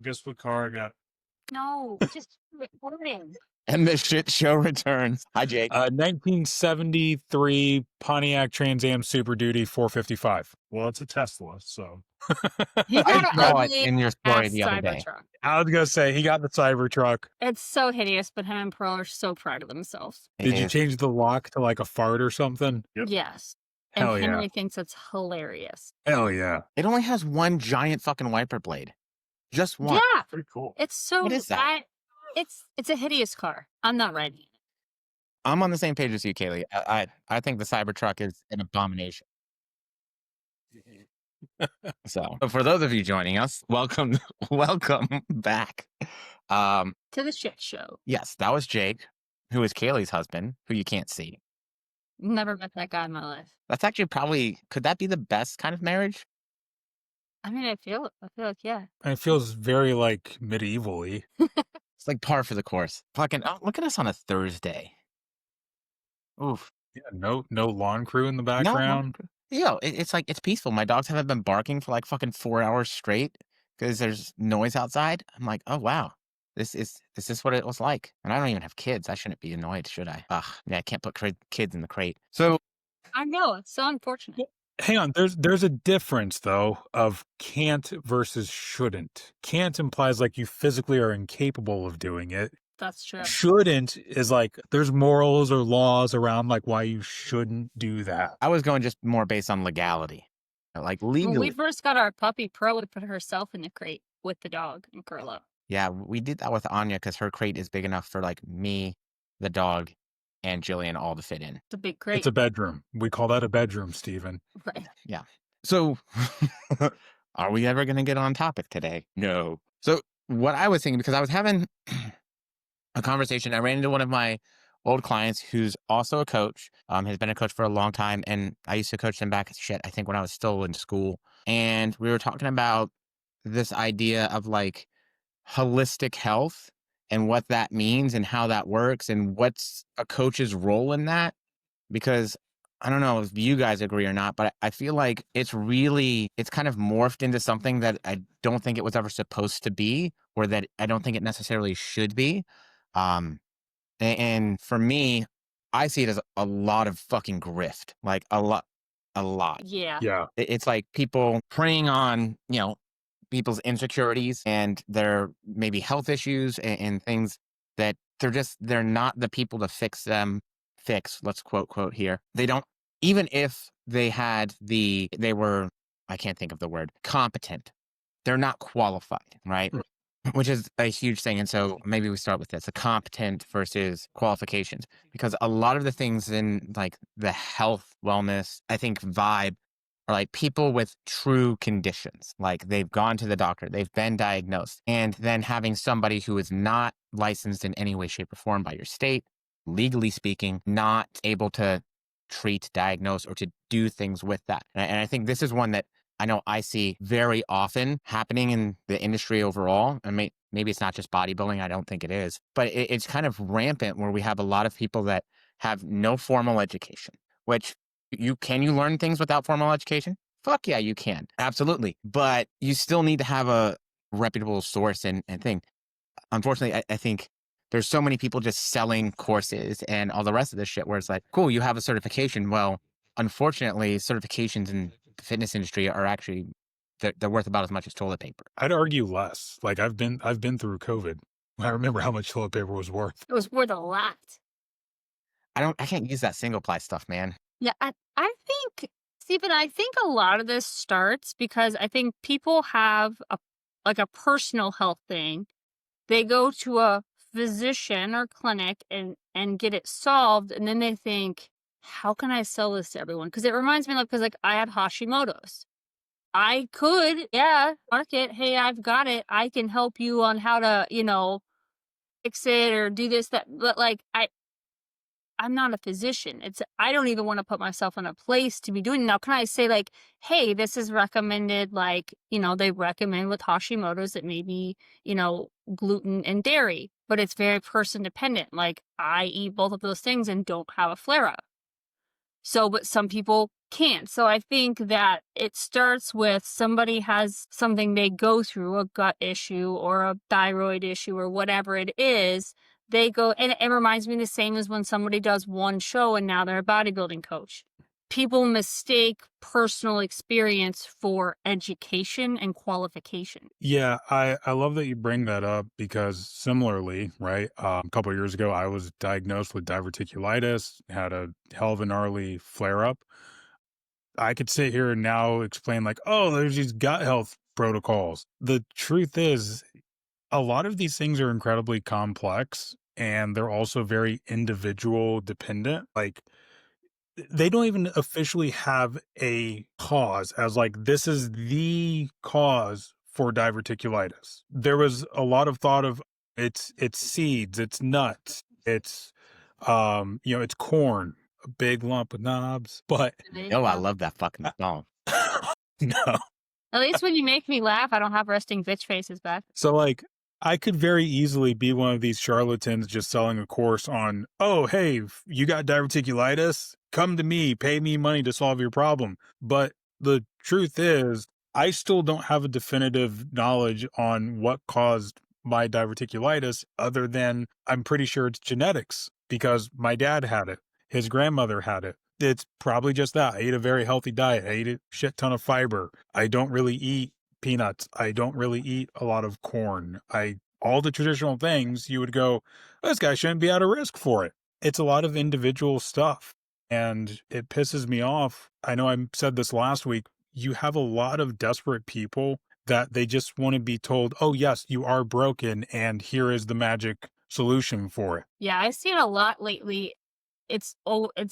Guess what car I got? No, just recording. And the shit show returns. Hi, Jake. 1973 Pontiac Trans Am Super Duty 455. Well, it's a Tesla, so. He got I an saw it ugly in your story ass the other day. Cybertruck. I was going to say, he got the Cybertruck. It's so hideous, but him and Pearl are so proud of themselves. Did you change the lock to like a fart or something? Yep. Yes. Hell and Henry yeah. thinks it's hilarious. Hell yeah. It only has one giant fucking wiper blade. Just one. Yeah. Pretty cool. It's so... What is that? It's a hideous car. I'm not riding it. I'm on the same page as you, Kaylee. I think the Cybertruck is an abomination. So, for those of you joining us, welcome back. To the shit show. Yes, that was Jake, who is Kaylee's husband, who you can't see. Never met that guy in my life. That's actually probably, could that be the best kind of marriage? I mean, I feel like, yeah. And it feels very like medieval-y. It's like par for the course. Fucking, oh, look at us on a Thursday. Oof. Yeah, no lawn crew in the background. No, it's like, it's peaceful. My dogs haven't been barking for like fucking 4 hours straight because there's noise outside. I'm like, oh, wow. This is what it was like. And I don't even have kids. I shouldn't be annoyed, should I? Ugh, yeah, I can't put kids in the crate. So I know, it's so unfortunate. Hang on, there's a difference though of can't versus shouldn't. Can't implies like you physically are incapable of doing it. That's true. Shouldn't is like there's morals or laws around like why you shouldn't do that. I was going just more based on legality. Like legally. When we first got our puppy, Pearl would put herself in the crate with the dog and curl up. Yeah, we did that with Anya because her crate is big enough for like me, the dog, and Jillian all to fit in. It's a big crate. It's a bedroom. We call that a bedroom, Stephen. Right. Yeah. So, are we ever going to get on topic today? No. So, what I was thinking, because I was having a conversation, I ran into one of my old clients who's also a coach, has been a coach for a long time, and I used to coach them back, I think when I was still in school. And we were talking about this idea of like holistic health and what that means and how that works and what's a coach's role in that. Because I don't know if you guys agree or not, but I feel like it's kind of morphed into something that I don't think it was ever supposed to be, or that I don't think it necessarily should be. And for me, I see it as a lot of fucking grift, like a lot. Yeah. Yeah. It's like people preying on, people's insecurities and their maybe health issues and things that they're not the people to fix, let's quote here. They don't, even if they were, I can't think of the word, competent, they're not qualified, right? Which is a huge thing. And so maybe we start with this, a competent versus qualifications, because a lot of the things in like the health, wellness, I think vibe are like people with true conditions. Like they've gone to the doctor, they've been diagnosed, and then having somebody who is not licensed in any way, shape, or form by your state, legally speaking, not able to treat, diagnose, or to do things with that. And I think this is one that I know I see very often happening in the industry overall. And maybe it's not just bodybuilding. I don't think it is. But it's kind of rampant where we have a lot of people that have no formal education, which can you learn things without formal education? Fuck yeah, you can. Absolutely. But you still need to have a reputable source and thing. Unfortunately, I think there's so many people just selling courses and all the rest of this shit where it's like, cool, you have a certification. Well, unfortunately, certifications in the fitness industry are actually, they're worth about as much as toilet paper. I'd argue less. Like I've been through COVID. I remember how much toilet paper was worth. It was worth a lot. I can't use that single ply stuff, man. Yeah, I think, Stephen, I think a lot of this starts because I think people have a personal health thing. They go to a physician or clinic and get it solved, and then they think, how can I sell this to everyone? Because it reminds me because I have Hashimoto's. I could, market, hey, I've got it. I can help you on how to, fix it or do this, that. But like, I'm not a physician. I don't even want to put myself in a place to be doing it. Now, can I say like, hey, this is recommended, like, they recommend with Hashimoto's that maybe, gluten and dairy, but it's very person dependent. Like I eat both of those things and don't have a flare up. So, but some people can't. So I think that it starts with somebody has something they go through, a gut issue or a thyroid issue or whatever it is. They go, and it reminds me the same as when somebody does one show and now they're a bodybuilding coach. People mistake personal experience for education and qualification. Yeah, I love that you bring that up because similarly, right? A couple of years ago, I was diagnosed with diverticulitis, had a hell of a gnarly flare up. I could sit here and now explain, like, oh, there's these gut health protocols. The truth is, a lot of these things are incredibly complex and they're also very individual dependent. Like, they don't even officially have a cause as like this is the cause for diverticulitis. There was a lot of thought of it's seeds, it's nuts, it's it's corn, a big lump of knobs, but Oh, I Yeah. love that fucking song. no. At least when you make me laugh, I don't have resting bitch faces back. So, like, I could very easily be one of these charlatans just selling a course on, oh, hey, you got diverticulitis? Come to me, pay me money to solve your problem. But the truth is, I still don't have a definitive knowledge on what caused my diverticulitis, other than I'm pretty sure it's genetics because my dad had it, his grandmother had it. It's probably just that. I ate a very healthy diet. I ate a shit ton of fiber. I don't really eat peanuts. I don't really eat a lot of corn. All the traditional things you would go, this guy shouldn't be at a risk for it. It's a lot of individual stuff. And it pisses me off. I know I said this last week. You have a lot of desperate people that they just want to be told, oh, yes, you are broken. And here is the magic solution for it. Yeah, I see it a lot lately. This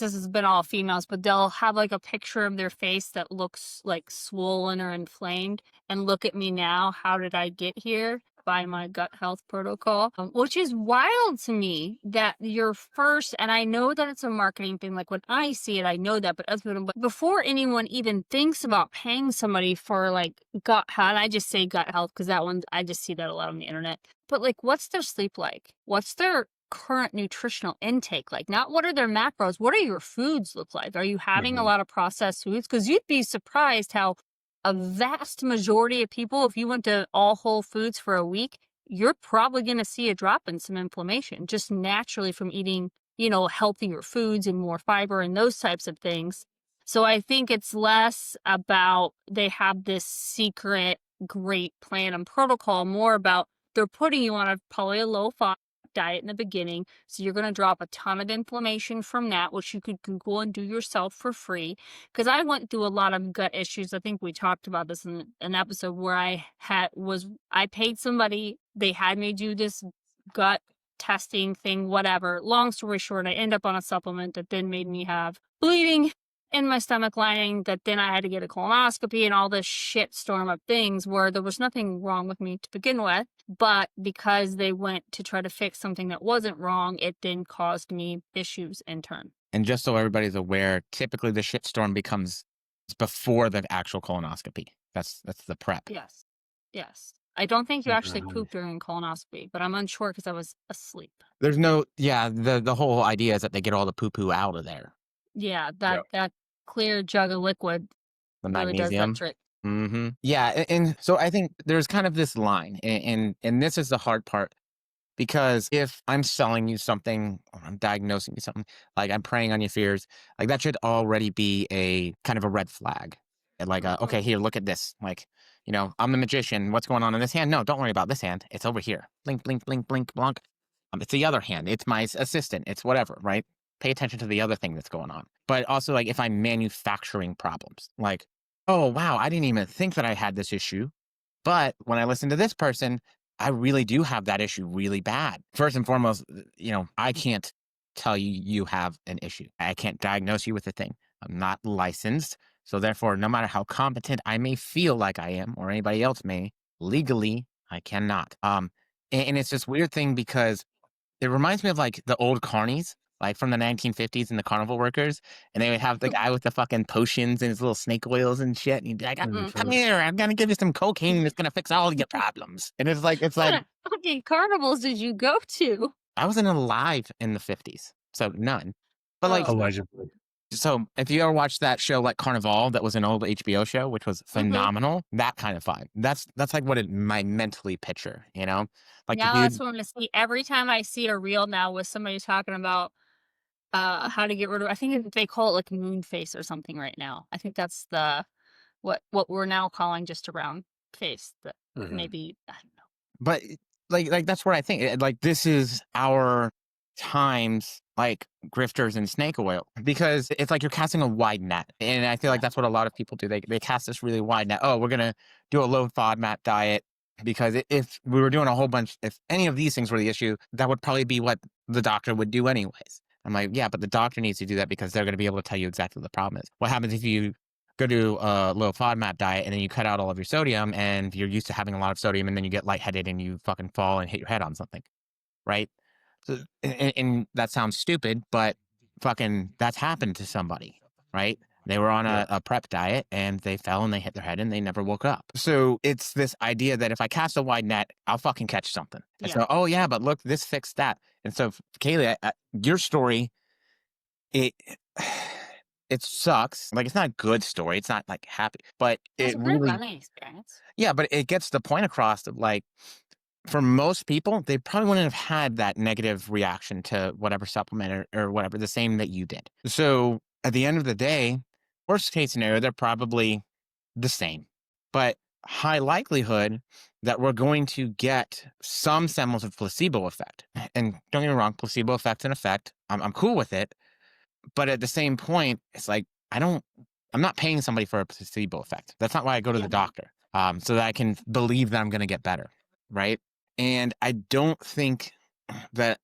has been all females, but they'll have like a picture of their face that looks like swollen or inflamed. And look at me now. How did I get here? By my gut health protocol, which is wild to me that your first, and I know that it's a marketing thing. Like when I see it, I know that, but but before anyone even thinks about paying somebody for like gut health, I just say gut health because that one, I just see that a lot on the internet. But like, what's their sleep like? What's their current nutritional intake like? Not what are their macros, what are your foods look like? Are you having a lot of processed foods? Because you'd be surprised how a vast majority of people, if you went to all whole foods for a week, you're probably going to see a drop in some inflammation just naturally from eating, healthier foods and more fiber and those types of things. So I think it's less about they have this secret great plan and protocol, more about they're putting you on probably a low fat diet in the beginning. So you're going to drop a ton of inflammation from that, which you could Google and do yourself for free. Because I went through a lot of gut issues. I think we talked about this in an episode where I paid somebody, they had me do this gut testing thing, whatever. Long story short, I end up on a supplement that then made me have bleeding in my stomach lining, that then I had to get a colonoscopy and all this shit storm of things where there was nothing wrong with me to begin with. But because they went to try to fix something that wasn't wrong, it then caused me issues in turn. And just so everybody's aware, typically the shitstorm becomes before the actual colonoscopy. That's the prep. Yes. Yes. I don't think you actually poop during colonoscopy, but I'm unsure because I was asleep. There's no, the whole idea is that they get all the poo-poo out of there. Yeah, that clear jug of liquid The really does that magnesium. trick. Yeah, and so I think there's kind of this line, and this is the hard part, because if I'm selling you something or I'm diagnosing you something, like I'm preying on your fears, like that should already be a kind of a red flag. And like, okay, here, look at this. Like, I'm the magician. What's going on in this hand? No, don't worry about this hand. It's over here. Blink, blink, blink, blink, blink. It's the other hand. It's my assistant. It's whatever, right? Pay attention to the other thing that's going on. But also, like, if I'm manufacturing problems, like, oh, wow, I didn't even think that I had this issue. But when I listen to this person, I really do have that issue really bad. First and foremost, I can't tell you you have an issue. I can't diagnose you with a thing. I'm not licensed. So therefore, no matter how competent I may feel like I am, or anybody else may, legally, I cannot. And it's this weird thing because it reminds me of like the old carnies, like from the 1950s and the carnival workers. And they would have the guy with the fucking potions and his little snake oils and shit. And he'd be like, come here, I'm going to give you some cocaine that's going to fix all your problems. And it's like, What fucking carnivals did you go to? I wasn't alive in the 50s, so none. But like, Allegedly. So if you ever watched that show like Carnival, that was an old HBO show, which was Hmm. phenomenal, that kind of vibe. That's like what it my mentally picture, you know? Like the Now that's dude, what I'm gonna see every time I see a reel now with somebody talking about how to get rid of. I think they call it like moon face or something right now. I think that's the what we're now calling just a round face. That Mhm. maybe I don't know. but like that's where I think like this is our times like grifters and snake oil because it's like you're casting a wide net. And I feel like Yeah, that's what a lot of people do. They cast this really wide net. Oh, we're gonna do a low FODMAP diet because if we were doing a whole bunch, if any of these things were the issue, that would probably be what the doctor would do anyways. I'm like, yeah, but the doctor needs to do that because they're going to be able to tell you exactly what the problem is. What happens if you go to a low FODMAP diet and then you cut out all of your sodium and you're used to having a lot of sodium and then you get lightheaded and you fucking fall and hit your head on something, right? So, and that sounds stupid, but fucking that's happened to somebody, right? They were on Yeah. a prep diet and they fell and they hit their head and they never woke up. So it's this idea that if I cast a wide net, I'll fucking catch something. And yeah, so, oh yeah, but look, this fixed that. And so, Kaylee, your story, it it sucks. Like it's not a good story. It's not like happy, but it was it a great really, learning experience. yeah, but it gets the point across of like for most people, they probably wouldn't have had that negative reaction to whatever supplement or whatever, the same that you did. So at the end of the day, worst case scenario, they're probably the same, but high likelihood that we're going to get some semblance of placebo effect. And don't get me wrong, placebo effect's an effect. I'm cool with it. But at the same point, it's like, I'm not paying somebody for a placebo effect. That's not why I go to the Yeah, doctor, so that I can believe that I'm going to get better. Right. And I don't think that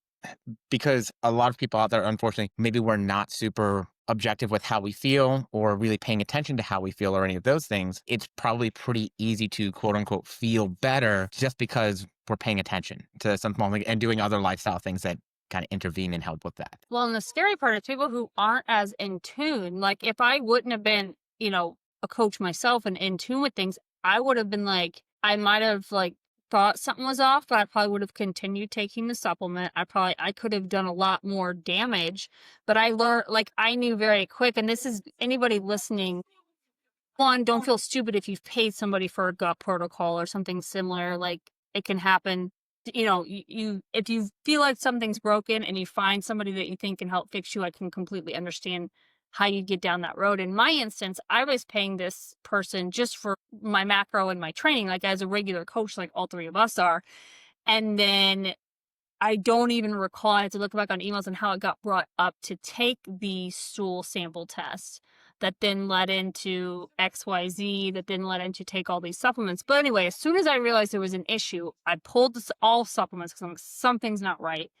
because a lot of people out there, unfortunately, maybe we're not super objective with how we feel or really paying attention to how we feel or any of those things, it's probably pretty easy to quote unquote feel better just because we're paying attention to some small thing and doing other lifestyle things that kind of intervene and help with that. well, and the scary part is people who aren't as in tune. Like, if I wouldn't have been, a coach myself and in tune with things, I would have been like, I might have like thought something was off, but I probably would have continued taking the supplement. I could have done a lot more damage, but I learned, like, I knew very quick. And this is anybody listening. One, don't feel stupid if you've paid somebody for a gut protocol or something similar. Like, it can happen. You if you feel like something's broken and you find somebody that you think can help fix you, I can completely understand how you get down that road. In my instance, I was paying this person just for my macro and my training, like as a regular coach, like all three of us are. And then I don't even recall. I had to look back on emails and how it got brought up to take the stool sample test that then led into XYZ, that then led into take all these supplements. But anyway, as soon as I realized there was an issue, I pulled all supplements because I'm like, something's not right.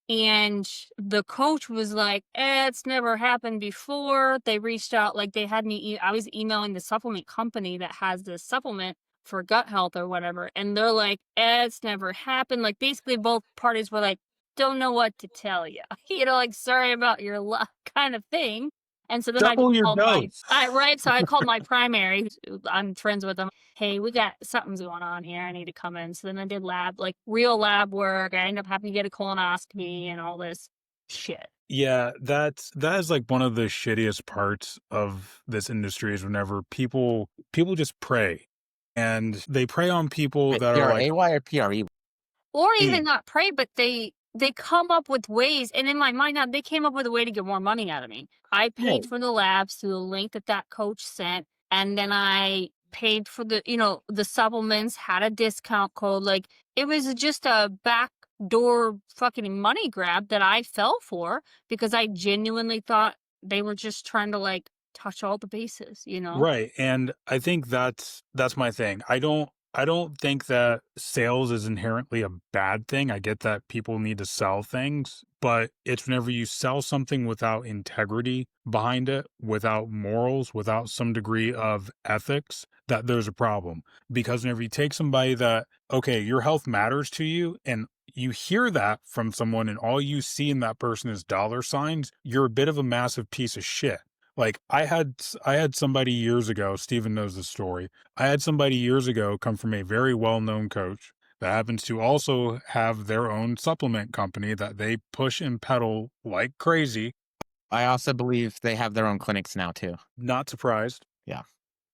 And the coach was like, it's never happened before. They reached out, like they had me, I was emailing the supplement company that has this supplement for gut health or whatever. And they're like, it's never happened. Like basically both parties were like, don't know what to tell you. Like, sorry about your luck kind of thing. And so then I just Double your called dose. right. So I called my primary, I'm friends with them. Hey, we got something's going on here. I need to come in. So then I did like real lab work. I ended up having to get a colonoscopy and all this shit. Yeah, that is like one of the shittiest parts of this industry is whenever people just prey and they prey on people Wait, that are like, PRAY or PRE? Or "Hey, even not pray, but they come up with ways, and in my mind now, they came up with a way to get more money out of me. I paid no, for the labs through the link that coach sent, and then I paid for the supplements, had a discount code. Like, it was just a backdoor fucking money grab that I fell for because I genuinely thought they were just trying to like touch all the bases. right." And I think that's my thing. I don't think that sales is inherently a bad thing. I get that people need to sell things, but it's whenever you sell something without integrity behind it, without morals, without some degree of ethics, that there's a problem. Because whenever you take somebody that, okay, your health matters to you, and you hear that from someone and all you see in that person is dollar signs, you're a bit of a massive piece of shit. Like I had somebody years ago, Steven knows the story. I had somebody years ago come from a very well-known coach that happens to also have their own supplement company that they push and peddle like crazy. I also believe they have their own clinics now too. Not surprised. Yeah.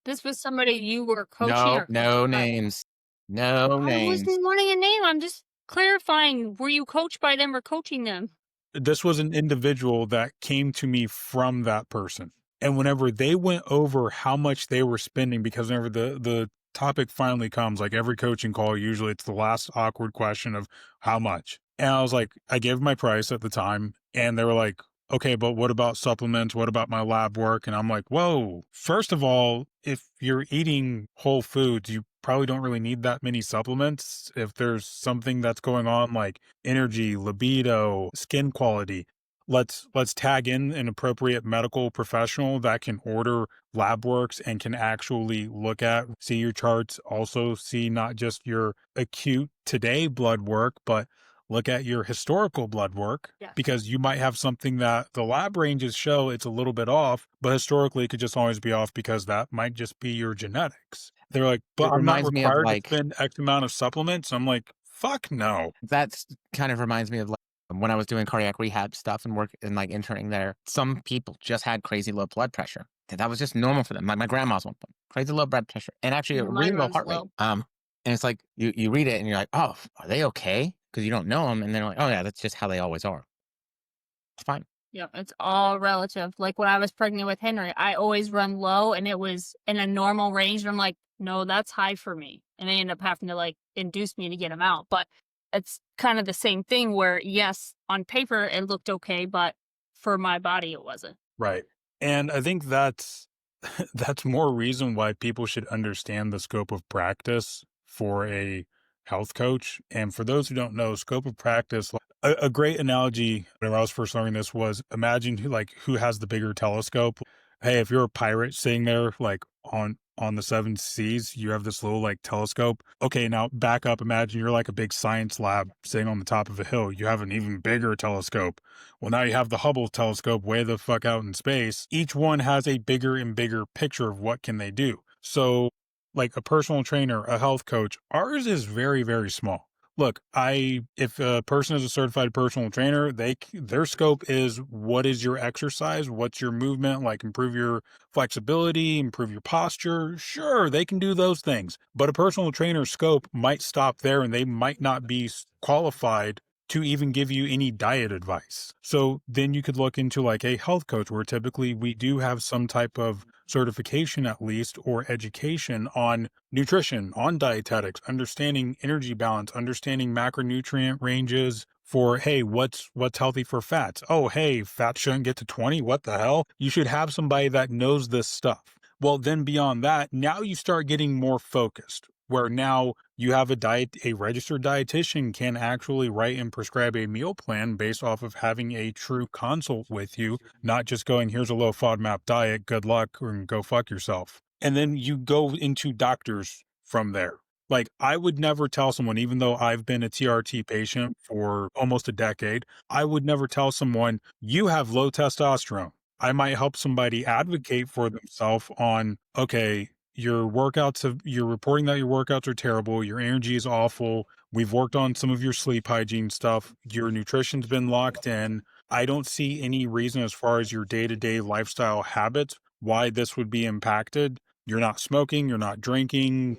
This was somebody you were coaching No, or no coached by? names. No I names. wasn't wanting a name. I'm just clarifying. Were you coached by them or coaching them? This was an individual that came to me from that person. And whenever they went over how much they were spending, because whenever the topic finally comes, like every coaching call, usually it's the last awkward question of how much. And I was like, I gave my price at the time, and they were like, okay, but what about supplements? What about my lab work? And I'm like, whoa, first of all, if you're eating whole foods, you probably don't really need that many supplements. If there's something that's going on like energy, libido, skin quality, let's tag in an appropriate medical professional that can order lab works and can actually look at, see your charts, also see not just your acute today blood work, but look at your historical blood work, Yes. because you might have something that the lab ranges show it's a little bit off, but historically it could just always be off because that might just be your genetics. They're like, but It I'm not reminds me of required to like spend X amount of supplements. I'm like, fuck no. that's kind of reminds me of like when I was doing cardiac rehab stuff and work and like interning there. Some people just had crazy low blood pressure. That was just normal for them. Like my grandma's one, crazy low blood pressure and actually a really Mine low runs heart rate. low. And it's like you read it and you're like, oh, are they okay? Because you don't know them, and they're like, oh yeah, that's just how they always are. It's fine. Yeah, it's all relative. Like when I was pregnant with Henry, I always run low and it was in a normal range. And I'm like, no, that's high for me. And they end up having to like induce me to get him out. But it's kind of the same thing where, yes, on paper it looked okay, but for my body it wasn't. Right. And I think that's that's more reason why people should understand the scope of practice for a health coach. And for those who don't know, scope of practice, a great analogy when I was first learning this was imagine who has the bigger telescope. Hey, if you're a pirate sitting there like on the seven seas, you have this little like telescope. Okay, now back up. Imagine you're like a big science lab sitting on the top of a hill. You have an even bigger telescope. Well, now you have the Hubble telescope way the fuck out in space. Each one has a bigger and bigger picture of what can they do. So, like a personal trainer, a health coach, ours is very, very small. Look, if a person is a certified personal trainer, their scope is what is your exercise, what's your movement, like improve your flexibility, improve your posture. Sure, they can do those things. But a personal trainer's scope might stop there and they might not be qualified to even give you any diet advice. So then you could look into like a health coach where typically we do have some type of certification at least or education on nutrition, on dietetics, understanding energy balance, understanding macronutrient ranges for hey, what's healthy for fats. Oh, hey, fat shouldn't get to 20. What the hell? You should have somebody that knows this stuff. Well, then beyond that, now you start getting more focused, where now you have a registered dietitian can actually write and prescribe a meal plan based off of having a true consult with you, not just going, here's a low FODMAP diet, good luck, and go fuck yourself. And then you go into doctors from there. Like I would never tell someone, even though I've been a TRT patient for almost a decade, I would never tell someone, you have low testosterone. I might help somebody advocate for themselves on, okay, you're reporting that your workouts are terrible, your energy is awful. We've worked on some of your sleep hygiene stuff. Your nutrition's been locked in. I don't see any reason as far as your day-to-day lifestyle habits why this would be impacted. You're not smoking, you're not drinking,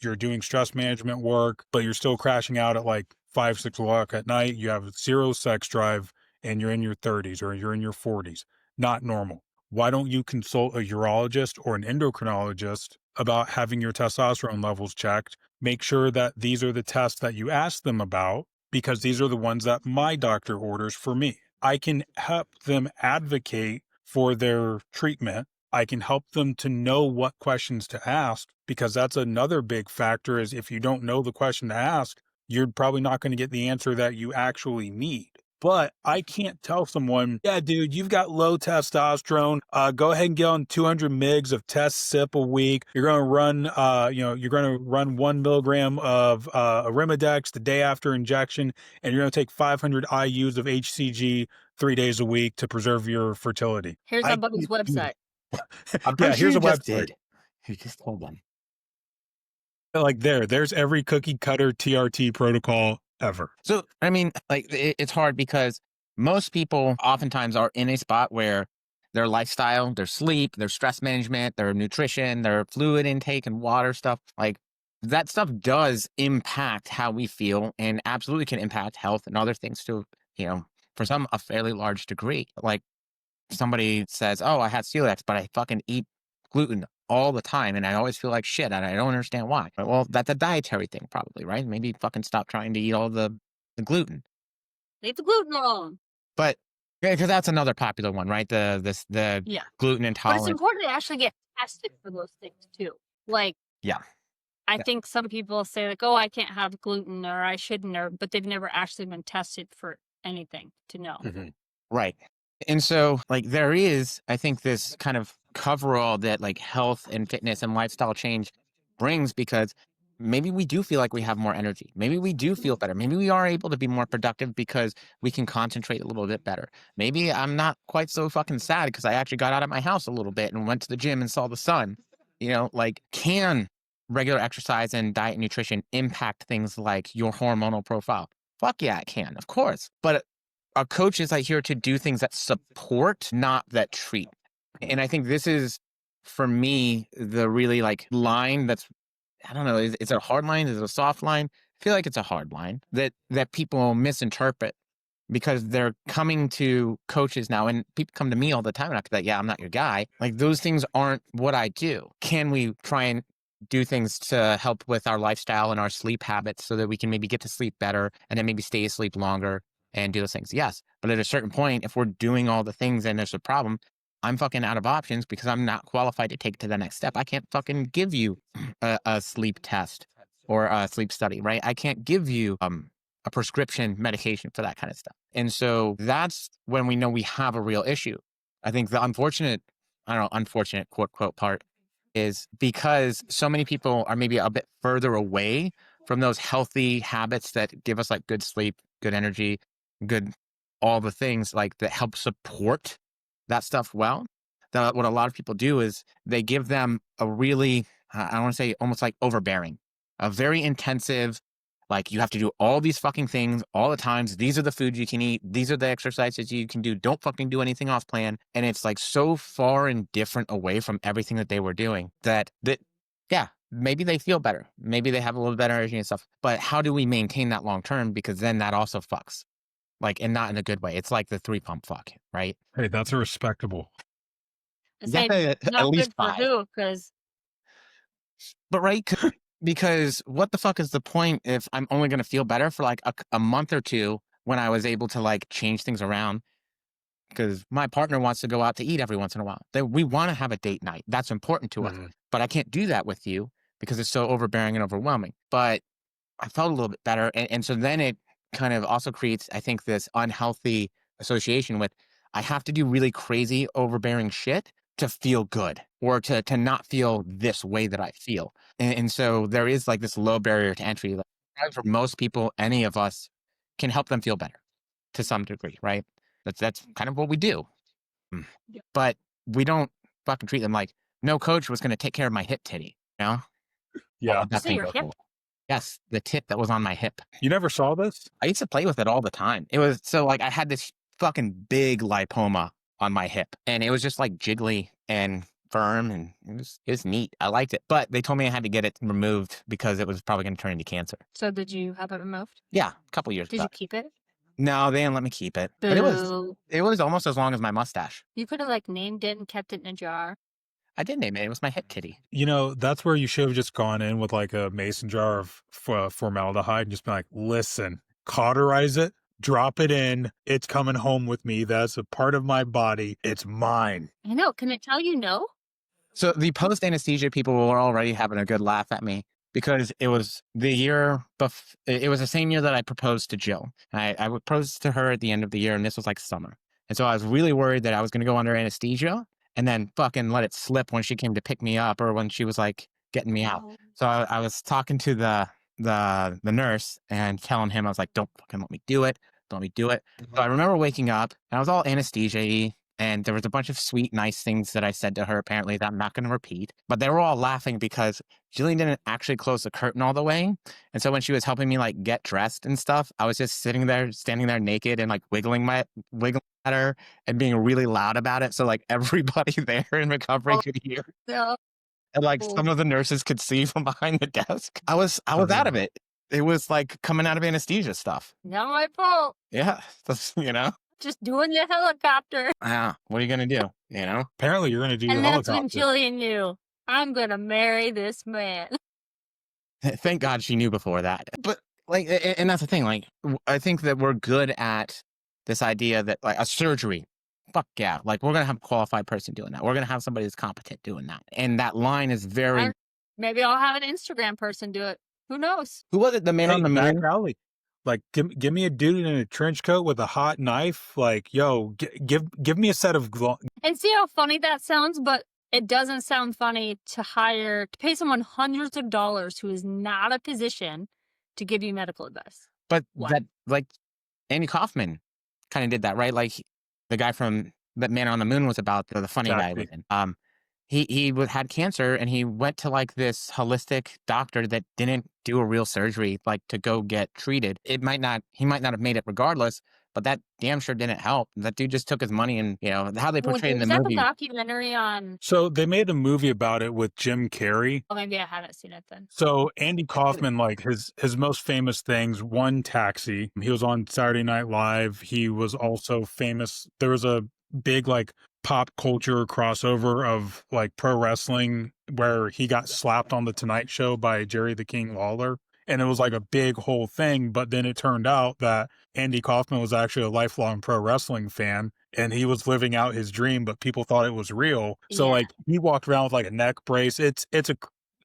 you're doing stress management work, but you're still crashing out at like 5, 6 o'clock at night. You have zero sex drive and you're in your 30s or you're in your 40s. Not normal. Why don't you consult a urologist or an endocrinologist about having your testosterone levels checked? Make sure that these are the tests that you ask them about, because these are the ones that my doctor orders for me. I can help them advocate for their treatment. I can help them to know what questions to ask, because that's another big factor is if you don't know the question to ask, you're probably not going to get the answer that you actually need. But I can't tell someone, yeah, dude, you've got low testosterone. Go ahead and get on 200 mgs of test sip a week. You're going to run, you're going to run 1 milligram of Arimidex the day after injection, and you're going to take 500 IUs of HCG 3 days a week to preserve your fertility. Here's I my buddy's can't do website. I'm yeah, pretty sure here's you a just website. did. You just told them. Like there's every cookie cutter TRT protocol ever. So I mean, like it's hard because most people oftentimes are in a spot where their lifestyle, their sleep, their stress management, their nutrition, their fluid intake and water stuff, like that stuff does impact how we feel and absolutely can impact health and other things too, you know, for some a fairly large degree. Like somebody says, "Oh, I had celiac, but I fucking eat gluten all the time and I always feel like shit and I don't understand why." Well, that's a dietary thing probably, right? Maybe fucking stop trying to eat all the gluten. Leave the gluten alone. But because that's another popular one, right? The Yeah. gluten But it's intolerance. important to actually get tested for those things too. Like, Yeah. I think some people say like, "Oh, I can't have gluten," or "I shouldn't," or but they've never actually been tested for anything to know. Right. And so, like, there is, I think, this kind of coverall that like health and fitness and lifestyle change brings because maybe we do feel like we have more energy. Maybe we do feel better. Maybe we are able to be more productive because we can concentrate a little bit better. Maybe I'm not quite so fucking sad because I actually got out of my house a little bit and went to the gym and saw the sun. You know, like, can regular exercise and diet and nutrition impact things like your hormonal profile? Fuck yeah, it can, of course. But a coach is like here to do things that support, not that treat. And I think this is, for me, the really like line that's, I don't know, is it a hard line? Is it a soft line? I feel like it's a hard line that people misinterpret because they're coming to coaches now, and people come to me all the time and I'm like, yeah, I'm not your guy. Like, those things aren't what I do. Can we try and do things to help with our lifestyle and our sleep habits so that we can maybe get to sleep better and then maybe stay asleep longer and do those things? Yes. But at a certain point, if we're doing all the things and there's a problem, I'm fucking out of options because I'm not qualified to take it to the next step. I can't fucking give you a sleep test or a sleep study, right? I can't give you a prescription medication for that kind of stuff. And so that's when we know we have a real issue. I think the unfortunate, I don't know, unfortunate quote, quote part is because so many people are maybe a bit further away from those healthy habits that give us like good sleep, good energy, good, all the things like that help support that stuff well. That what a lot of people do is they give them a really, I don't want to say almost like overbearing, a very intensive, like you have to do all these fucking things all the times. These are the foods you can eat. These are the exercises you can do. Don't fucking do anything off plan. And it's like so far and different away from everything that they were doing that yeah, maybe they feel better. Maybe they have a little better energy and stuff. But how do we maintain that long term? Because then that also fucks. Like, and not in a good way. It's like the 3-pump fuck, right? Hey, that's a respectable. I Yeah, say at not least good for 5. who, because But right, because what the fuck is the point if I'm only going to feel better for like a month or two when I was able to like change things around? Because my partner wants to go out to eat every once in a while. We want to have a date night. That's important to us. But I can't do that with you because it's so overbearing and overwhelming. But I felt a little bit better. And so then it kind of also creates, I think, this unhealthy association with I have to do really crazy, overbearing shit to feel good or to not feel this way that I feel. And so there is like this low barrier to entry. Like, for most people, any of us can help them feel better to some degree, right? That's kind of what we do. Yeah. But we don't fucking treat them like no coach was going to take care of my hip titty, you know? Yeah. Let that say thing your go hip. cool. Yes, the tit that was on my hip. You never saw this? I used to play with it all the time. It was so like I had this fucking big lipoma on my hip and it was just like jiggly and firm and it was neat. I liked it. But they told me I had to get it removed because it was probably going to turn into cancer. So did you have it removed? Yeah, a couple years Did back. you keep it? No, they didn't let me keep it. But Boo. it was almost as long as my mustache. You could have like named it and kept it in a jar. I did name it. It was my hip titty. You know, that's where you should have just gone in with like a mason jar of formaldehyde and just been like, listen, cauterize it, drop it in. It's coming home with me. That's a part of my body. It's mine. I know. Can it tell you no? So the post anesthesia people were already having a good laugh at me because it was the year it was the same year that I proposed to Jill. I proposed to her at the end of the year, and this was like summer. And so I was really worried that I was going to go under anesthesia and then fucking let it slip when she came to pick me up or when she was like getting me out. Oh. So I was talking to the nurse and telling him, I was like, don't fucking let me do it. Don't let me do it. So I remember waking up and I was all anesthesia-y And there was a bunch of sweet, nice things that I said to her, apparently, that I'm not going to repeat. But they were all laughing because Jillian didn't actually close the curtain all the way. And so when she was helping me like get dressed and stuff, I was just sitting there, standing there naked and like wiggling at her and being really loud about it. So like everybody there in recovery Oh, could hear. no. And like some of the nurses could see from behind the desk. I was out of it. It was like coming out of anesthesia stuff. Not my fault. Yeah. That's, Just doing the helicopter. what are you going to do? Apparently, you're going to do the And that's when helicopter. Jillian knew, I'm going to marry this man. Thank God she knew before that. But like, and that's the thing. Like, I think that we're good at this idea that like a surgery, fuck yeah. Like we're going to have a qualified person doing that. We're going to have somebody that's competent doing that. And that line is very, Maybe I'll have an Instagram person do it. Who knows? who was it? The man on the Back moon? alley. Like, give me a dude in a trench coat with a hot knife. Like, yo, give me a set of And see how funny that sounds, but it doesn't sound funny to pay someone hundreds of dollars who is not a physician to give you medical advice. But What? that, like, Andy Kaufman kind of did that, right? Like the guy from that Man on the Moon was about the funny guy Exactly. with him. He had cancer and he went to like this holistic doctor that didn't do a real surgery, like to go get treated. He might not have made it regardless, but that damn sure didn't help. That dude just took his money and, how they portrayed in the Was that the movie. documentary on? So they made a movie about it with Jim Carrey. Oh, maybe I haven't seen it then. So Andy Kaufman, like his most famous things, one, Taxi. He was on Saturday Night Live. He was also famous. There was a big like pop culture crossover of like pro wrestling where he got slapped on the Tonight Show by Jerry the King Lawler. And it was like a big whole thing. But then it turned out that Andy Kaufman was actually a lifelong pro wrestling fan and he was living out his dream, but people thought it was real. So Yeah. like he walked around with like a neck brace. It's a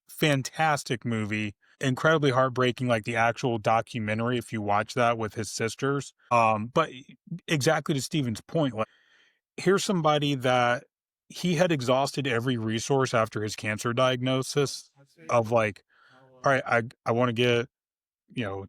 fantastic movie, incredibly heartbreaking, like the actual documentary if you watch that with his sisters. But exactly to Steven's point, like here's somebody that he had exhausted every resource after his cancer diagnosis of like, all right, I want to get,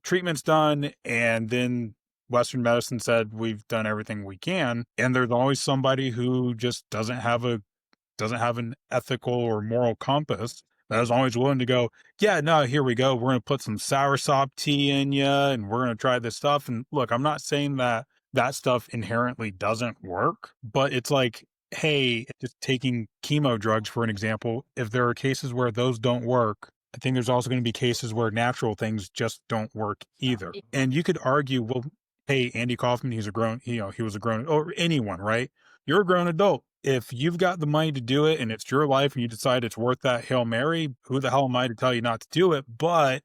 treatments done. And then Western medicine said, we've done everything we can. And there's always somebody who just doesn't have an ethical or moral compass that is always willing to go, yeah, no, here we go. We're going to put some soursop tea in you and we're going to try this stuff. And look, I'm not saying that stuff inherently doesn't work, but it's like, hey, just taking chemo drugs, for an example, if there are cases where those don't work, I think there's also going to be cases where natural things just don't work either. And you could argue, well, hey, Andy Kaufman, he was a grown, or anyone, right? You're a grown adult. If you've got the money to do it and it's your life and you decide it's worth that Hail Mary, who the hell am I to tell you not to do it? But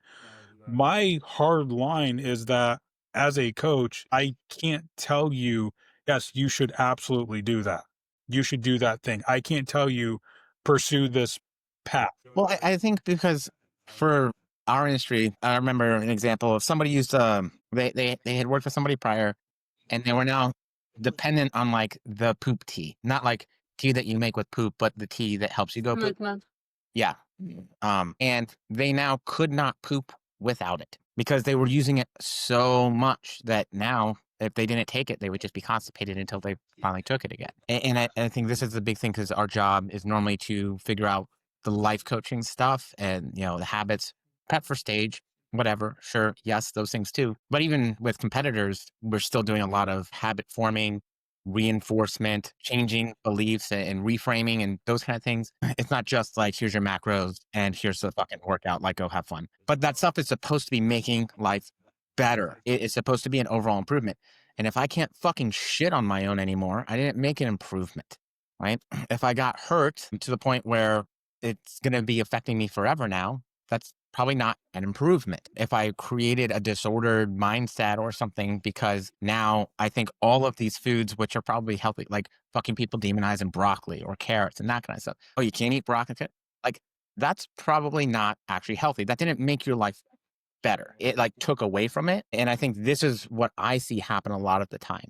my hard line is that as a coach, I can't tell you, yes, you should absolutely do that. You should do that thing. I can't tell you, pursue this path. Well, I think because for our industry, I remember an example of somebody used they had worked with somebody prior, and they were now dependent on like the poop tea, not like tea that you make with poop, but the tea that helps you go poop. Yeah. And they now could not poop without it because they were using it so much that now if they didn't take it, they would just be constipated until they finally took it again. And I think this is the big thing because our job is normally to figure out the life coaching stuff and, the habits, prep for stage, whatever. Sure. Yes, those things too. But even with competitors, we're still doing a lot of habit forming, reinforcement, changing beliefs and reframing and those kind of things. It's not just like, here's your macros and here's the fucking workout, like go have fun. But that stuff is supposed to be making life better. It's supposed to be an overall improvement. And if I can't fucking shit on my own anymore, I didn't make an improvement, right? If I got hurt to the point where it's going to be affecting me forever now, that's probably not an improvement. If I created a disordered mindset or something, because now I think all of these foods, which are probably healthy, like fucking people demonizing broccoli or carrots and that kind of stuff. Oh, you can't eat broccoli? Like that's probably not actually healthy. That didn't make your life better. It like took away from it. And I think this is what I see happen a lot of the time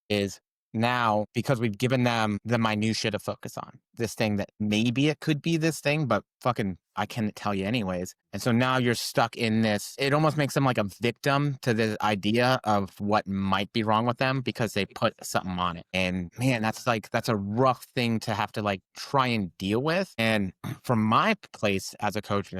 is now, because we've given them the minutia to focus on, this thing that maybe it could be this thing, but fucking I can't tell you anyways. And so now you're stuck in this. It almost makes them like a victim to the idea of what might be wrong with them because they put something on it. And man, that's a rough thing to have to like try and deal with. And from my place as a coach,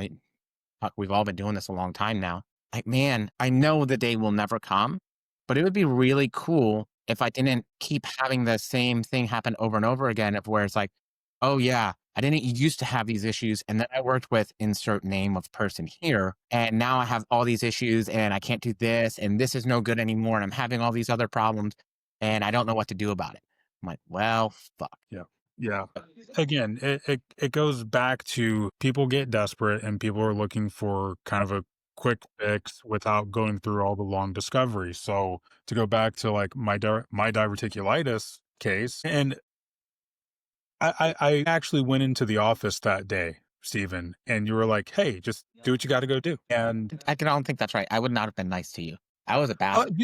we've all been doing this a long time now. Like, man, I know the day will never come, but it would be really cool if I didn't keep having the same thing happen over and over again, of where it's like, oh yeah, I didn't used to have these issues, and then I worked with insert name of person here, and now I have all these issues, and I can't do this, and this is no good anymore, and I'm having all these other problems, and I don't know what to do about it. I'm like, well, fuck. Yeah. Yeah. Again, it goes back to people get desperate and people are looking for kind of a quick fix without going through all the long discovery. So to go back to like my diverticulitis case, and I actually went into the office that day, Stephen, and you were like, "Hey, just do what you got to go do." And don't think that's right. I would not have been nice to you. I was a bastard.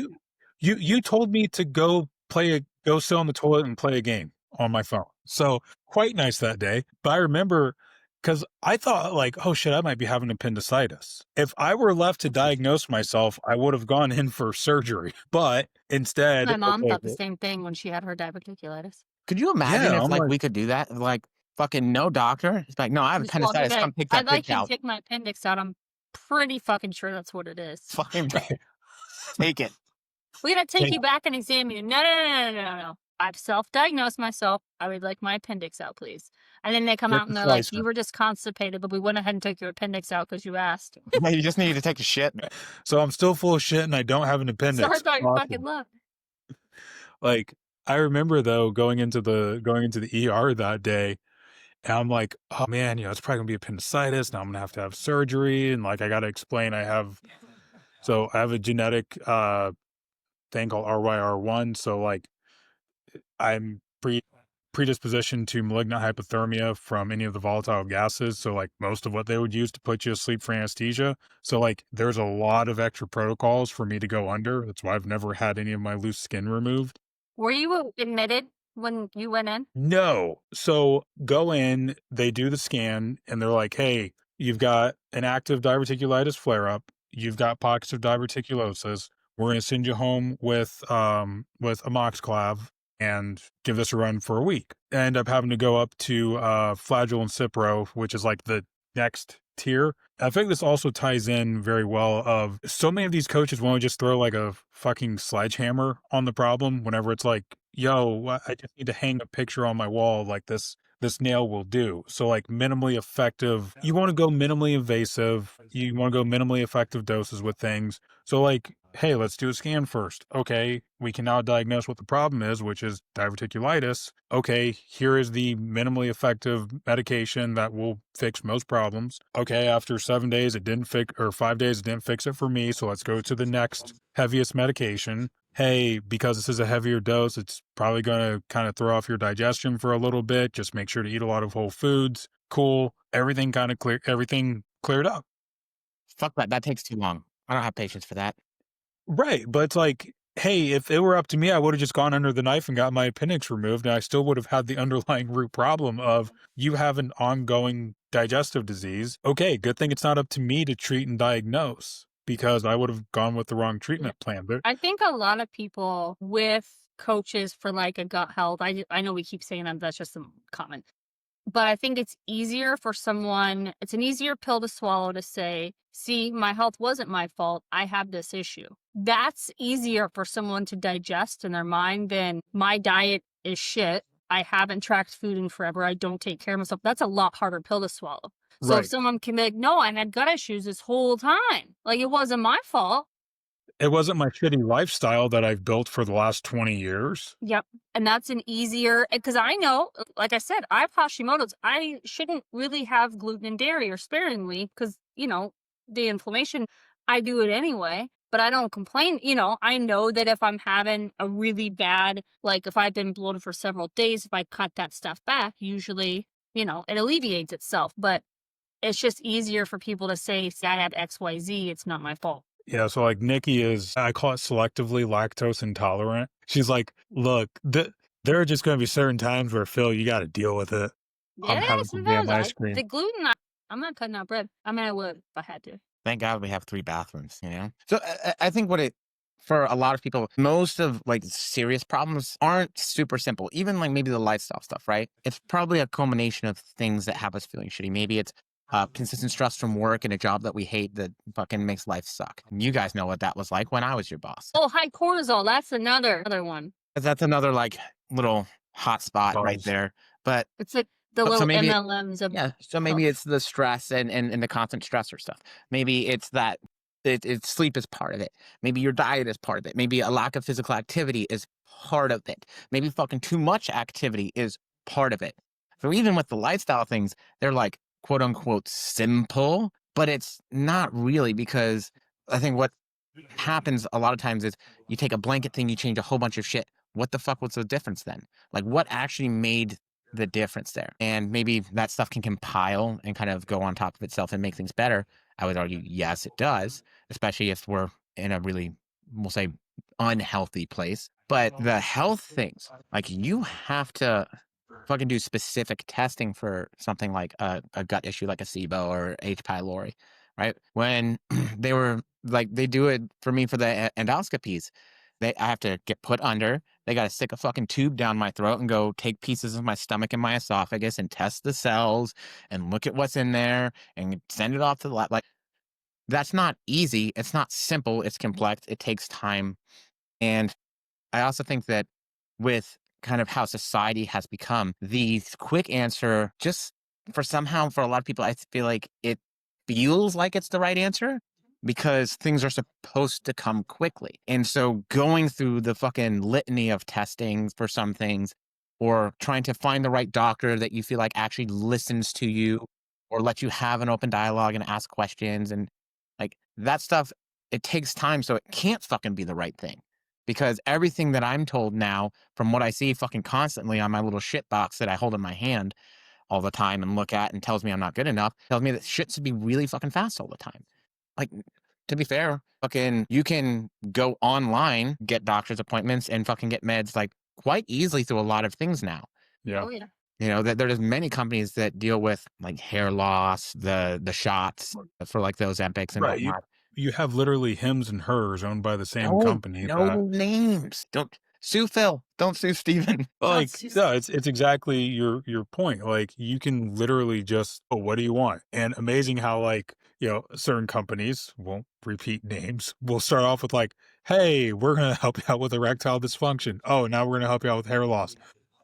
you told me to go sit on the toilet and play a game on my phone. So quite nice that day. But I remember because I thought like, oh shit, I might be having appendicitis. If I were left to diagnose myself, I would have gone in for surgery. But instead, My mom okay, thought the same thing when she had her diverticulitis. Could you imagine yeah, if I'm like like, we could do that? Like fucking no doctor. It's like, no, I have Just walk appendicitis. away. Come take I'd that like bitch you to out. take my appendix out. I'm pretty fucking sure that's what it is. Fucking take it. We're gonna take take you back and examine you. No. I've self-diagnosed myself. I would like my appendix out, please. And then they come get out the and they're like, slicer. you were just constipated, but we went ahead and took your appendix out because you asked. Yeah, you just need to take a shit. So I'm still full of shit and I don't have an Sorry appendix. about your Awesome. fucking luck. Like I remember though going into the ER that day, and I'm like, oh man, it's probably gonna be appendicitis. Now I'm gonna have surgery, and like I gotta explain I have a genetic thing called RYR1. So like I'm predisposition to malignant hypothermia from any of the volatile gases. So like most of what they would use to put you to sleep for anesthesia. So like there's a lot of extra protocols for me to go under. That's why I've never had any of my loose skin removed. Were you admitted when you went in? No. So go in, they do the scan, and they're like, hey, you've got an active diverticulitis flare up. You've got pockets of diverticulosis. We're going to send you home with amoxiclav and give this a run for a week. I end up having to go up to Flagyl and Cipro, which is like the next tier. I think this also ties in very well of so many of these coaches want to just throw like a fucking sledgehammer on the problem whenever it's like, yo, I just need to hang a picture on my wall like this nail will do. So like minimally effective, you want to go minimally invasive, you want to go minimally effective doses with things. So like, hey, let's do a scan first. Okay, we can now diagnose what the problem is, which is diverticulitis. Okay, here is the minimally effective medication that will fix most problems. Okay, after 7 days it didn't fix, or 5 days it didn't fix it for me, so let's go to the next heaviest medication. Hey, because this is a heavier dose, it's probably going to kind of throw off your digestion for a little bit. Just make sure to eat a lot of whole foods. Cool. Everything cleared up. Fuck that. That takes too long. I don't have patience for that. Right. But it's like, hey, if it were up to me, I would have just gone under the knife and got my appendix removed. And I still would have had the underlying root problem of you have an ongoing digestive disease. Okay, good thing it's not up to me to treat and diagnose, because I would have gone with the wrong treatment plan. But I think a lot of people with coaches for like a gut health, I know we keep saying that's just a comment, but I think it's easier for someone, it's an easier pill to swallow to say, see, my health wasn't my fault. I have this issue. That's easier for someone to digest in their mind than my diet is shit. I haven't tracked food in forever. I don't take care of myself. That's a lot harder pill to swallow. So right. if someone can be like, no, I had gut issues this whole time. Like it wasn't my fault. It wasn't my shitty lifestyle that I've built for the last 20 years. Yep. And that's an easier, because I know, like I said, I have Hashimoto's. I shouldn't really have gluten and dairy or sparingly because, the inflammation, I do it anyway, but I don't complain. I know that if I'm having a really bad, like if I've been bloated for several days, if I cut that stuff back, usually, it alleviates itself. But it's just easier for people to say, see, I have XYZ. It's not my fault. Yeah, so like Nikki is, I call it selectively lactose intolerant. She's like, look, There are just gonna be certain times where, Phil, you gotta deal with it. I'm Yeah, having some damn sometimes ice cream. the gluten. I'm not cutting out bread. I mean, I would if I had to. Thank God we have 3 bathrooms, you know? So I think what it for a lot of people, most of like serious problems aren't super simple. Even like maybe the lifestyle stuff, right? It's probably a culmination of things that have us feeling shitty. Maybe it's consistent stress from work and a job that we hate that fucking makes life suck. And you guys know what that was like when I was your boss. Oh, high cortisol. That's another one. That's another like little hot spot right Buzz. there. But It's like the so little maybe MLMs of yeah, so maybe health. it's the stress and the constant stressor stuff. Maybe it's that it's sleep is part of it. Maybe your diet is part of it. Maybe a lack of physical activity is part of it. Maybe fucking too much activity is part of it. So even with the lifestyle things, they're like quote unquote simple, but it's not really because I think what happens a lot of times is you take a blanket thing, you change a whole bunch of shit. What the fuck was the difference then? Like what actually made the difference there? And maybe that stuff can compile and kind of go on top of itself and make things better. I would argue, yes, it does, especially if we're in a really, we'll say, unhealthy place. But the health things, like you have to fucking do specific testing for something like a gut issue like a SIBO or H. pylori, right? When they were like, they do it for me for the endoscopies. I have to get put under. They got to stick a fucking tube down my throat and go take pieces of my stomach and my esophagus and test the cells and look at what's in there and send it off to the lab. Like, that's not easy. It's not simple. It's complex. It takes time. And I also think that with kind of how society has become, the quick answer just for somehow for a lot of people, I feel like it feels like it's the right answer because things are supposed to come quickly. And so going through the fucking litany of testing for some things or trying to find the right doctor that you feel like actually listens to you or lets you have an open dialogue and ask questions and like that stuff, it takes time. So it can't fucking be the right thing because everything that I'm told now from what I see fucking constantly on my little shit box that I hold in my hand all the time and look at and tells me I'm not good enough, tells me that shit should be really fucking fast all the time. Like, to be fair, fucking you can go online, get doctor's appointments and fucking get meds like quite easily through a lot of things now. Yeah. Oh yeah. You know, that there's many companies that deal with like hair loss, the shots for like those Epics and Right. whatnot. You have literally Hims and Hers owned by the same No, company no that names. Don't sue Phil. Don't sue Steven. like, That's just no, it's exactly your point. Like, you can literally just, oh, what do you want? And amazing how, like, certain companies, won't repeat names, will start off with like, hey, we're gonna help you out with erectile dysfunction. Oh, now we're gonna help you out with hair loss.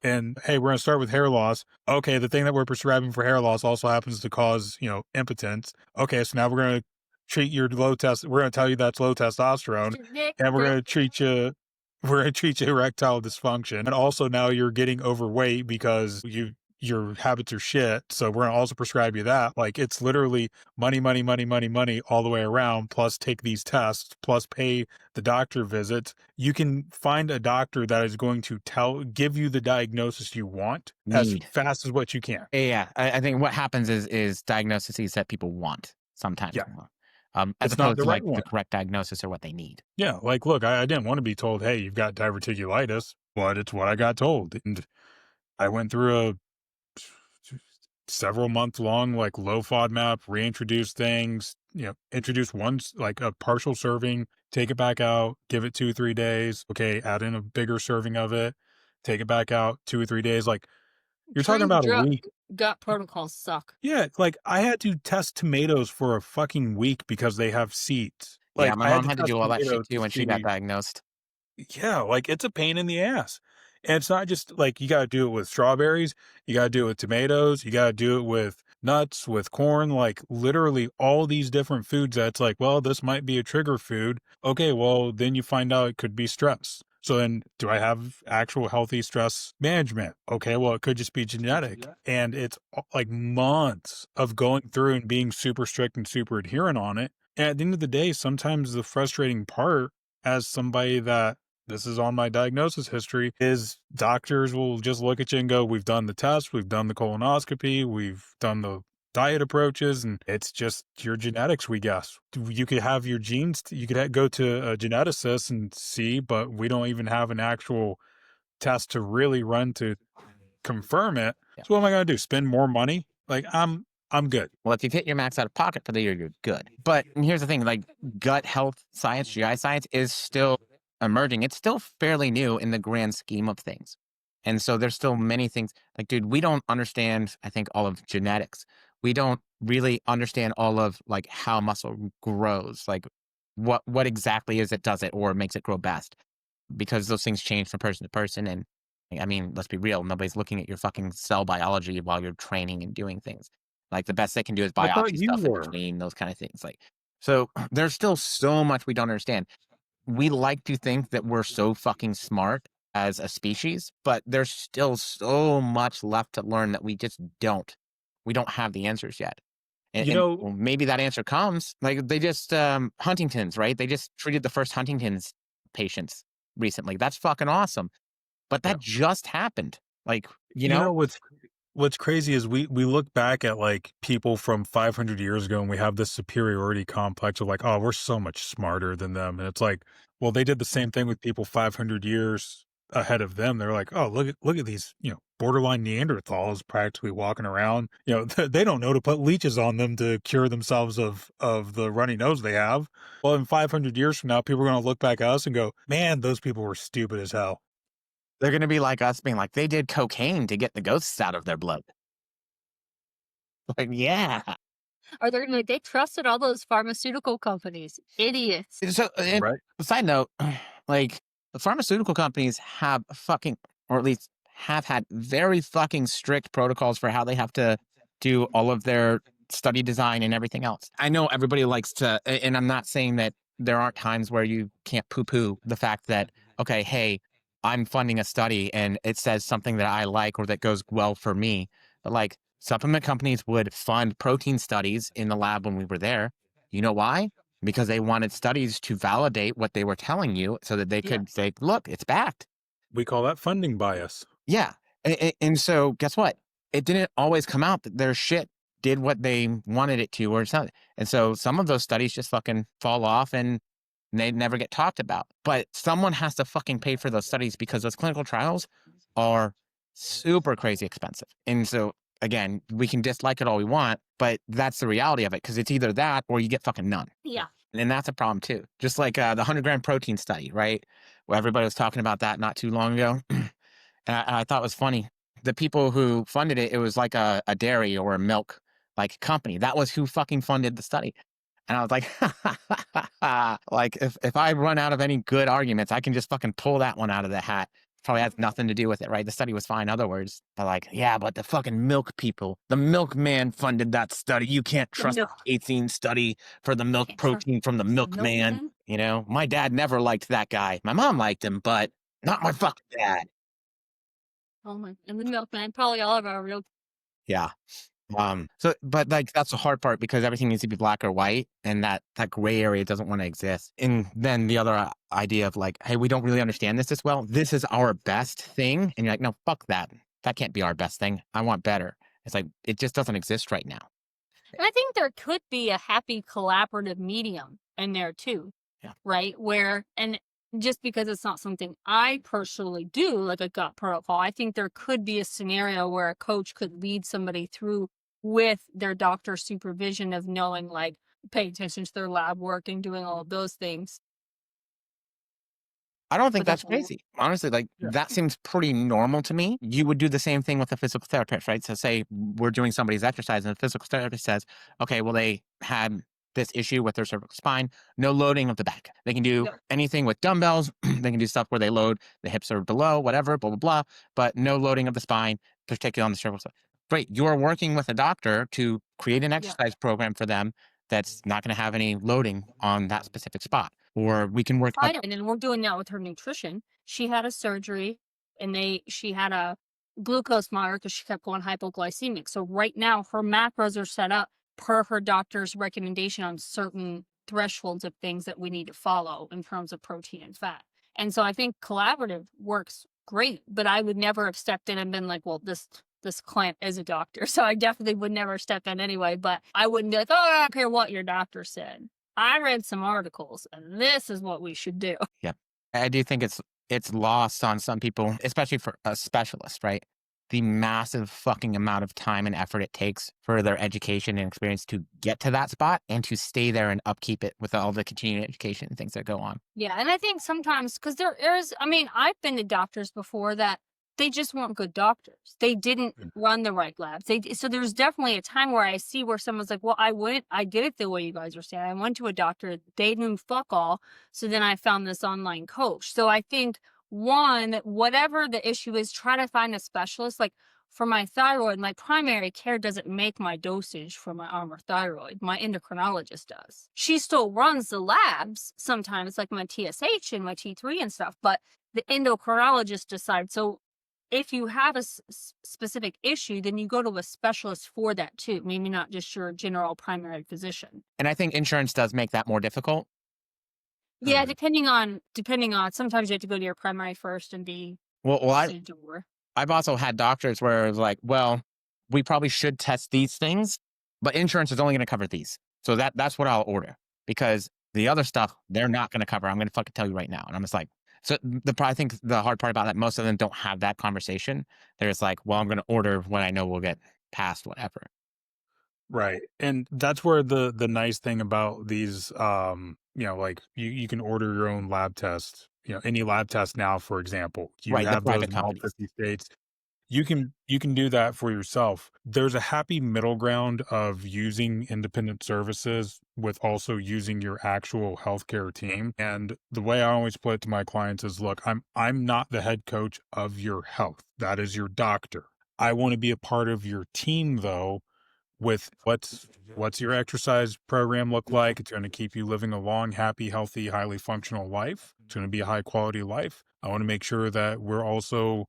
And hey, we're gonna start with hair loss. Okay, the thing that we're prescribing for hair loss also happens to cause, impotence. Okay, so now we're gonna treat your low test. We're gonna tell you that's low testosterone, and we're gonna treat you erectile dysfunction. And also now you're getting overweight because your habits are shit. So we're gonna also prescribe you that. Like, it's literally money, money, money, money, money all the way around, plus take these tests, plus pay the doctor visits. You can find a doctor that is going to give you the diagnosis you want as Need. fast as what you can. Yeah, I think what happens is diagnoses that people want sometimes, Yeah. as It's not opposed the to right like the one. correct diagnosis or what they need. Yeah. Like, look, I didn't want to be told, hey, you've got diverticulitis, but it's what I got told. And I went through a several month long like low FODMAP, reintroduce things, introduce once like a partial serving, take it back out, give it 2 3 days. Okay, add in a bigger serving of it, take it back out 2 or 3 days. Like, you're talking drink about a drug week. gut protocols suck. Yeah, like I had to test tomatoes for a fucking week because they have seeds. Yeah, Like, my I had mom to had to test do all that shit tomatoes too to when she got see. diagnosed. Yeah, like, it's a pain in the ass. And it's not just like you gotta do it with strawberries, you gotta do it with tomatoes, you gotta do it with nuts, with corn, like literally all these different foods that's like, well, this might be a trigger food. Okay, well, then you find out it could be stress. So then do I have actual healthy stress management? Okay, well, it could just be genetic. And it's like months of going through and being super strict and super adherent on it. And at the end of the day, sometimes the frustrating part as somebody that this is on my diagnosis history is doctors will just look at you and go, we've done the test, we've done the colonoscopy, we've done the diet approaches, and it's just your genetics, we guess. You could have your genes, you could go to a geneticist and see, but we don't even have an actual tests to really run to confirm it. Yeah. So what am I going to do? Spend more money? Like I'm good. Well, if you've hit your max out of pocket for the year, you're good. But here's the thing, like gut health science, GI science is still emerging. It's still fairly new in the grand scheme of things. And so there's still many things like, dude, we don't understand, I think, all of genetics. We don't really understand all of like how muscle grows, like what exactly is it does it or makes it grow best, because those things change from person to person. And I mean, let's be real, nobody's looking at your fucking cell biology while you're training and doing things. Like the best they can do is I thought biopsy you stuff in were. between, those kind of things. Like, so there's still so much we don't understand. We like to think that we're so fucking smart as a species, but there's still so much left to learn that we just don't. We don't have the answers yet. And, You and know, well, maybe that answer comes. Like they just Huntington's, right? They just treated the first Huntington's patients recently. That's fucking awesome. But yeah. that just happened. Like, You know what's crazy is we look back at like people from 500 years ago and we have this superiority complex of like, oh, we're so much smarter than them, and it's like, well, they did the same thing with people 500 years ahead of them. They're like, oh, look at these, borderline Neanderthals practically walking around. They don't know to put leeches on them to cure themselves of the runny nose they have. Well, in 500 years from now, people are going to look back at us and go, man, those people were stupid as hell. they're going to be like us being like, they did cocaine to get the ghosts out of their blood. Like, yeah. Or they're gonna be like, they trusted all those pharmaceutical companies. Idiots. So, and Right. side note, like the pharmaceutical companies have fucking, or at least have had very fucking strict protocols for how they have to do all of their study design and everything else. I know everybody likes to, and I'm not saying that there aren't times where you can't poo poo the fact that, okay, hey, I'm funding a study and it says something that I like or that goes well for me. But like supplement companies would fund protein studies in the lab when we were there. You know why? Because they wanted studies to validate what they were telling you so that they could say, look, it's backed. We call that funding bias. Yeah. And so guess what? It didn't always come out that their shit did what they wanted it to or something. And so some of those studies just fucking fall off and they never get talked about. But someone has to fucking pay for those studies because those clinical trials are super crazy expensive. And so again, we can dislike it all we want, but that's the reality of it because it's either that or you get fucking none. Yeah. And that's a problem too. Just like the 100-gram protein study, right? Where everybody was talking about that not too long ago. And I thought it was funny. The people who funded it, it was like a dairy or a milk like company. That was who fucking funded the study. And I was like, like if I run out of any good arguments, I can just fucking pull that one out of the hat. Probably has nothing to do with it, right? The study was fine. Other words, they're like, yeah, but the fucking milk people, the milkman funded that study. You can't trust the casein study for the milk protein from the milkman. You know, my dad never liked that guy. My mom liked him, but not my fucking dad. Oh my, and the milkman, probably all of our real. Yeah. But like that's the hard part because everything needs to be black or white, and that gray area doesn't want to exist. And then the other idea of like, hey, we don't really understand this as well. This is our best thing, and you're like, no, fuck that. That can't be our best thing. I want better. It's like it just doesn't exist right now. And I think there could be a happy collaborative medium in there too. Yeah. Right. Where, and just because it's not something I personally do, like a gut protocol, I think there could be a scenario where a coach could lead somebody through with their doctor's supervision of knowing, like, paying attention to their lab work and doing all of those things. I don't think But that's that's all. crazy. Honestly, like Yeah. that seems pretty normal to me. You would do the same thing with a physical therapist, right? So say we're doing somebody's exercise and the physical therapist says, okay, well, they had this issue with their cervical spine, no loading of the back. They can do anything with dumbbells. They can do stuff where they load the hips are below, whatever, blah, blah, blah, but no loading of the spine, particularly on the cervical spine. Great. You're working with a doctor to create an exercise program for them that's not going to have any loading on that specific spot. Or we can work like, And we're doing that with her nutrition. She had a surgery and she had a glucose monitor because she kept going hypoglycemic. So right now her macros are set up per her doctor's recommendation on certain thresholds of things that we need to follow in terms of protein and fat. And so I think collaborative works great, but I would never have stepped in and been like, well, this client is a doctor. So I definitely would never step in anyway, but I wouldn't be like, oh, I don't care what your doctor said. I read some articles and this is what we should do. yeah, I do think it's it's lost on some people, especially for a specialist, right? The massive fucking amount of time and effort it takes for their education and experience to get to that spot and to stay there and upkeep it with all the continuing education and things that go on. Yeah, and I think sometimes because there's, I mean, I've been to doctors before that they just weren't good doctors. They didn't run the right labs. So there's definitely a time where I see where someone's like, "Well, I did it the way you guys were saying. I went to a doctor. They knew fuck all. So then I found this online coach." So I think one, whatever the issue is, try to find a specialist. Like for my thyroid, my primary care doesn't make my dosage for my Armour thyroid. My endocrinologist does. She still runs the labs sometimes, like my TSH and my T3 and stuff, but the endocrinologist decides. So if you have a specific issue, then you go to a specialist for that too. Maybe not just your general primary physician. And I think insurance does make that more difficult. Yeah, depending on sometimes you have to go to your primary first and be Well, I've also had doctors where it's like, well, we probably should test these things, but insurance is only going to cover these. So that's what I'll order because the other stuff they're not going to cover. I'm going to fucking tell you right now. And I'm just like, so I think the hard part about that, most of them don't have that conversation. They're just like, well, I'm going to order what I know will get passed, whatever. Right. And that's where the nice thing about these like you can order your own lab test, any lab test now, for example. You Right, the have those private in all companies. 50 states. You can do that for yourself. There's a happy middle ground of using independent services with also using your actual healthcare team. And the way I always put it to my clients is, look, I'm not the head coach of your health. That is your doctor. I want to be a part of your team though, with what's your exercise program look like? It's going to keep you living a long, happy, healthy, highly functional life. It's going to be a high quality life. I want to make sure that we're also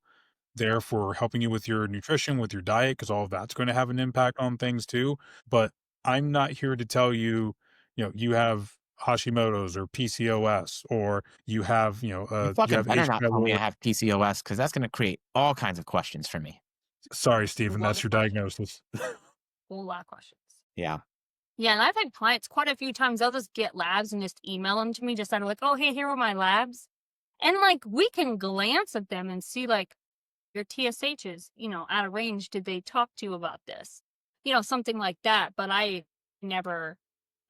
there for helping you with your nutrition, with your diet, because all of that's going to have an impact on things too. But I'm not here to tell you, you have Hashimoto's or PCOS, or you have, You you fucking have better H. not tell me I pylori. have PCOS because that's going to create all kinds of questions for me. Sorry, a Stephen, lot that's of your questions. diagnosis. Whole lot of questions. Yeah. Yeah, and I've had clients quite a few times. They'll just get labs and just email them to me, just kind of like, "Oh, hey, here are my labs," and like we can glance at them and see like your TSHs, out of range. Did they talk to you about this? Something like that. But never,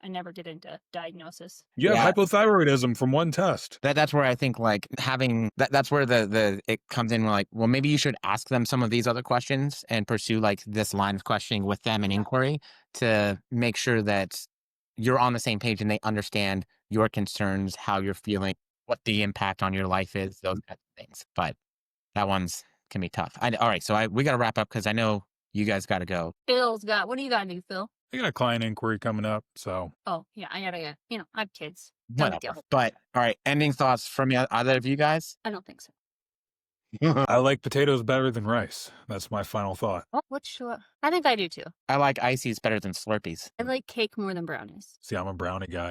I never get into diagnosis. You have Yeah. hypothyroidism from one test. That's where I think like having that's where the it comes in like, well, maybe you should ask them some of these other questions and pursue like this line of questioning with them in inquiry to make sure that you're on the same page and they understand your concerns, how you're feeling, what the impact on your life is, those kinds of things. But that one's can be tough. All right, so we got to wrap up because I know you guys got to go. What do you got to do, Phil? I got a client inquiry coming up, so Oh, yeah, I gotta, I have kids. No big Whatever. deal. But all right, ending thoughts from either of you guys? I don't think so. I like potatoes better than rice. That's my final thought. Oh, I think I do too. I like ices better than Slurpees. I like cake more than brownies. See, I'm a brownie guy.